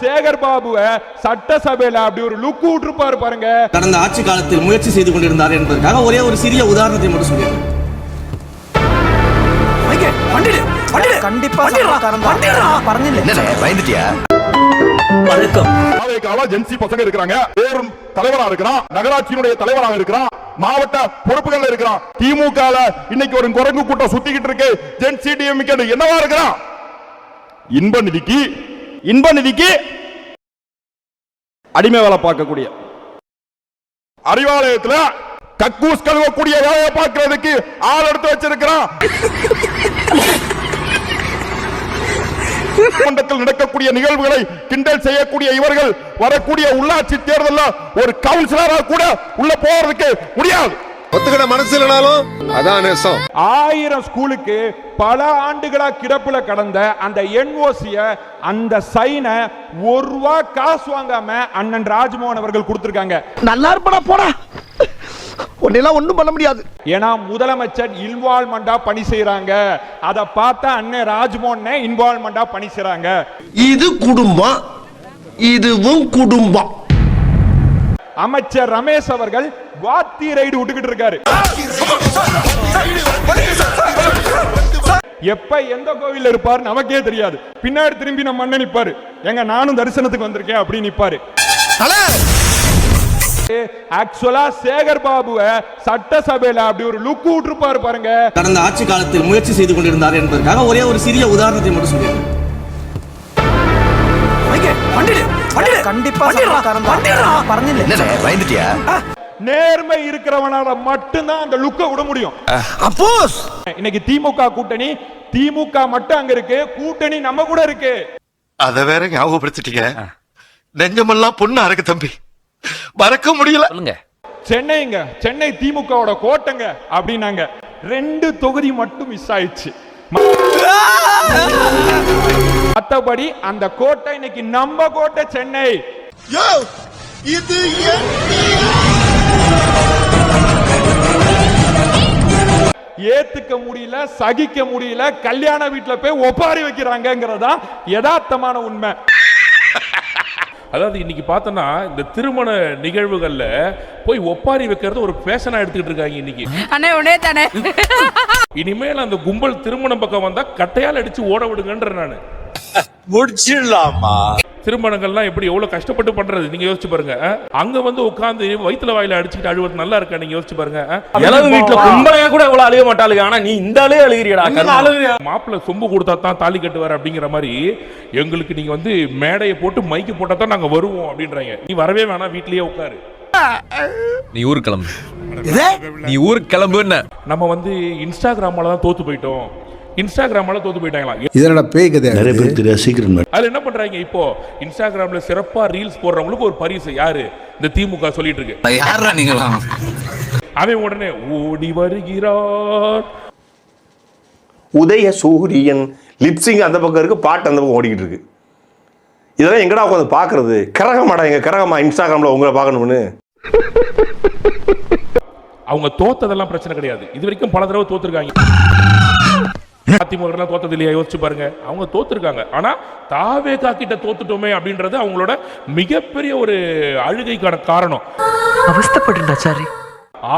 சேகர் பாபுவை சட்டசபையில அப்படி ஒரு லுக் விட்டுருப்பாரு பாருங்க. கடந்த ஆட்சி காலத்தில் முயற்சி செய்து கொண்டிருந்தார் என்பதற்காக ஒரே ஒரு சிறிய உதாரணத்தை மட்டும் சொல்லிடுறேன். பசங்க இருக்கிறாங்க, பேரும் தலைவரா இருக்கிறான், நகராட்சியினுடைய தலைவராக இருக்கிறான், மாவட்ட பொறுப்புகள் இருக்கிறான். திமுக இன்னைக்கு ஒரு குரங்கு கூட்டம் சுத்திக்கிட்டு இருக்கு. ஜென் சிடிஎம்கே என்னவா இருக்கிறான்? இன்ப நிதிக்கு அடிமை வேலை பார்க்கக்கூடிய, அறிவாலயத்துல கக்கூஸ் கழுவக்கூடிய வேலையை பார்க்கிறதுக்கு ஆள் எடுத்து வச்சிருக்கிறான். நடக்கக்கூடிய நிகழ்வுகளை கிண்டல் செய்யக்கூடிய இவர்கள் வரக்கூடிய உள்ளாட்சி தேர்தலில் ஒரு கவுன்சிலராக கூட உள்ள போறதுக்கு முடியாது. ஒத்துக்கிட மனசு இல்லனாலும் அதான் நேசம். 1000 ஸ்கூலுக்கு பல ஆண்டுகளா கிடப்புல கடந்த அந்த என்ஓசிய, அந்த சைனை ₹1 காசு வாங்காம அண்ணன் ராஜ்மோகன் அவர்கள் கொடுத்திருக்காங்க. நல்லா இருப்படா போடா, ஒன்னெல்லாம் ஒண்ணும் பண்ண முடியாது. ஏன்னா முதலமைச்சர் இன்வால்வ்மெண்டா பணி செய்யறாங்க. அதை பார்த்தா அண்ணன் ராஜ்மோகன் இன்வால்வ்மெண்டா பணி செய்யறாங்க. இது குடும்பம், இதுவும் குடும்பம். அமைச்சர் ரமேஷ் அவர்கள் வாத்தி ரைடு விட்டுக்கிட்டு இருக்காரு. எப்ப எந்த கோவில் இருப்பாரு நமக்கே தெரியாது. பின்னாடி திரும்பி நம்ம அண்ணன் நிப்பாரு, எங்க நானும் தரிசனத்துக்கு வந்திருக்கேன் அப்படி நிப்பாரு. ஆக்சுவலா சேகர் பாபுவை சட்டசபையில அப்படி ஒரு லுக் விட்டுருப்பாரு பாருங்க. கடந்த ஆட்சி காலத்தில் முயற்சி செய்து கொண்டிருந்தார் என்பதற்காக ஒரே ஒரு சிறிய உதாரணத்தை மட்டும் சொல்லிடுறேன். நேர்மை இருக்கிறவனால மட்டும்தான் அந்த லுக்க விட முடியும். இன்னைக்கு திமுக கூட்டணி, திமுக மட்டும் அங்க இருக்கு, கூட்டணி நம்ம கூட இருக்கு. அத வேற ஞாபகப்படுத்திட்டீங்க. நெஞ்சமெல்லாம் பொண்ணு அறக்கு தம்பி, மறக்க முடியல. சென்னைங்க, சென்னை திமுகவோட கோட்டைங்க அப்படின்னாங்க. 2 தொகுதி மட்டும் மிஸ் ஆயிடுச்சு. மத்தபடி அந்த கோட்டை இன்னைக்கு நம்ம கோட்டை சென்னை. ஏத்துக்க முடியல, சகிக்க முடியல, கல்யாண வீட்டுல போய் ஒப்பாரி வைக்கிறாங்கிறதா யதார்த்தமான உண்மை. அதாவது இன்னைக்கு பார்த்தோன்னா இந்த திருமண நிகழ்வுகள்ல போய் ஒப்பாரி வைக்கிறது ஒரு ஃபேஷனா எடுத்துக்கிட்டு இருக்காங்க இன்னைக்கு. அண்ணே உடனே தானே. இனிமேல் அந்த கும்பல் திருமணம் பக்கம் வந்தா கட்டையால் அடிச்சு ஓட விடுங்கன்ற நானு. முடிச்சிடலாமா? திருமணங்கள்லாம் எப்படி எவ்வளவு கஷ்டப்பட்டு பண்றது நீங்க யோசிச்சு பாருங்க. அங்க வந்து உட்கார்ந்து வயித்துல வாயில அடிச்சுட்டு அழுவது நல்லா இருக்கா? நீங்க யோசிச்சு பாருங்க. வீட்டுல கும்பலையா கூட இவ்வளவு அழுக மாட்டாளுங்க, ஆனா நீ இந்த ஆளே அழுகிறியடா. மாப்பிள்ள சொம்பு கொடுத்தா தான் தாலி கட்டுவார் அப்படிங்கிற மாதிரி எங்களுக்கு நீங்க வந்து மேடையை போட்டு மைக்கு போட்டா தான் நாங்க வருவோம் அப்படின்றாங்க. நீ வரவே வேணாம், வீட்லயே உட்காரு. நீ ஊருக்கு கிளம்பு, நீ ஊருக்கு கிளம்புன்னு. நம்ம வந்து இன்ஸ்டாகிராமால தான் தோத்து போயிட்டோம், இன்ஸ்டாகிராமால தோத்து போயிட்டாங்களா? இதனோட பேய் கதை நிறைய பேருக்கு தெரியாது. சீக்கிரம் அதுல என்ன பண்றாங்க, இப்போ இன்ஸ்டாகிராம்ல சிறப்பா ரீல்ஸ் போடுறவங்களுக்கு ஒரு பரிசு யாரு? இந்த திமுக சொல்லிட்டு இருக்கு. யாரா நீங்களா? அவன் உடனே ஓடி வருகிறார். உதய சூரியன் லிப்சிங் அந்த பக்கம் இருக்கு, பாட்டு அந்த பக்கம் ஓடிக்கிட்டு இருக்கு. இதெல்லாம் எங்கடா உட்காந்து பாக்குறது? கரகமாடா, எங்க கரகமா இன்ஸ்டாகிராம்ல உங்களை பார்க்கணும்னு. அவங்க தோத்ததெல்லாம் பிரச்சனை கிடையாது, இது வரைக்கும் பல தடவை தோத்துருக்காங்க. அதிமுக தோத்தது இல்லையா? யோசிச்சு பாருங்க. அவங்க தோத்துருக்காங்க. ஆனா தாவேகா கிட்ட தோத்துட்டோமே அப்படின்றது அவங்களோட மிகப்பெரிய ஒரு அழுகைக்கான காரணம். அவஸ்தைப்படுறா சாரி.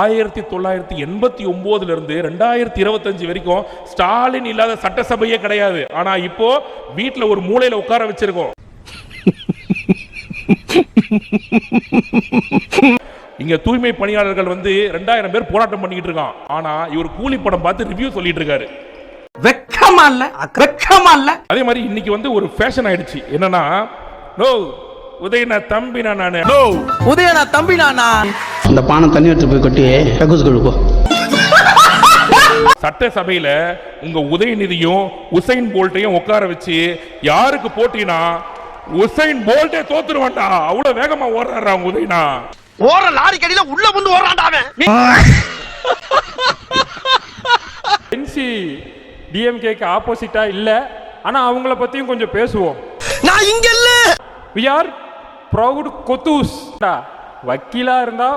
1989 இருந்து 2025 வரைக்கும் ஸ்டாலின் இல்லாத சட்டசபையே கிடையாது. ஆனா இப்போ வீட்டுல ஒரு மூலையில உட்கார வச்சிருக்கோம். இங்க தூய்மை பணியாளர்கள் வந்து 2000 பேர் போராட்டம் பண்ணிட்டு இருக்கான். ஆனா இவர் கூலி படம் பார்த்து ரிவ்யூ சொல்லிட்டு இருக்காரு. வெக்கமா இல்ல, வெக்கமா இல்ல. அதே மாதிரி இன்னைக்கு வந்து ஒரு ஃபேஷன் ஆயிடுச்சு. என்னன்னா, நோ உதயனா தம்பி நானே, நோ உதயனா தம்பி நானா. அந்த பானை தண்ணி எடுத்து போய் கொட்டி கக்கூஸ் கழுவு. சட்டசபையில உங்க உதயநிதியும் உசைன் போல்ட்டையும் உட்கார வச்சு யாருக்கு போட்டினா உசைன் போல்ட்டே தோத்துருவான்டா. அவ்வளவு வேகமா ஓடுறாரா உதயனா. ஓர லாரி கடியில உள்ள வந்து ஓடுறான்டா அவன். என்சி டிஎம்கேக்கு ஆப்போசிட்டா இல்ல, ஆனா அவங்கள பத்தியும் கொஞ்சம் பேசுவோம். நான் இங்க இல்ல. we are proud கொத்தூஸ். வக்கீலா இருந்தா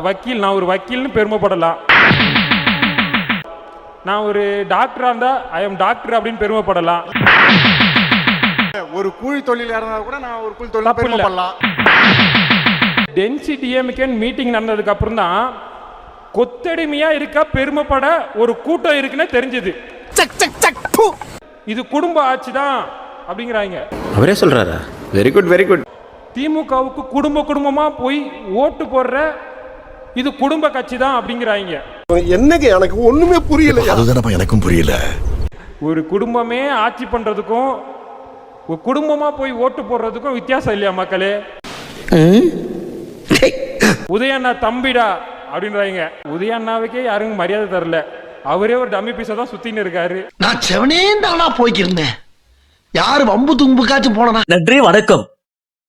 வக்கீல், நான் ஒரு வக்கீல்னு பெருமைப்படலாம். நான் ஒரு டாக்டரா இருந்தா ஐ எம் டாக்டர் அப்படின்னு பெருமைப்படலாம். ஒரு கூலி தொழில் இருந்தா கூட நான் ஒரு கூலி தொழில் தப்பு இல்ல. பெருமைப்படலாம். டென்சி டிஎம்கேன் மீட்டிங் நடந்ததுக்கு அப்புறம் தான் கொத்தடிமையா இருக்க பெருமைப்பட ஒரு கூட்டம் இருக்குன்னு தெரிஞ்சது. இது குடும்ப ஆட்சி தான் அப்படிங்கிறாங்க. அவரே சொல்றாரா? Very good very good. திமுகவுக்கு குடும்பமா போய் ஓட்டு போடுற இது குடும்ப கட்சி தான் அப்படிங்கிறாங்க. என்னங்க எனக்கு ஒண்ணுமே புரியல. அதுதானப்பா எனக்கும் புரியல. ஒரு குடும்பமே ஆட்சி பண்றதுக்கும் ஒரு குடும்பமா போய் ஓட்டு போடுறதுக்கும் வித்தியாசம் இல்லையா மக்களே? உதயண்ணா தம்பிடா அப்படின்றாங்க. உதயண்ணாவுக்கே யாரும் மரியாதை தரல. அவரே ஒரு டம்மி பீஸா தான் சுத்தின்னு இருக்காரு. நான் செவனே தானா போய்க்கிருந்தேன். யாரு வம்பு தும்புக்காச்சும் போனா. நன்றி, வணக்கம்.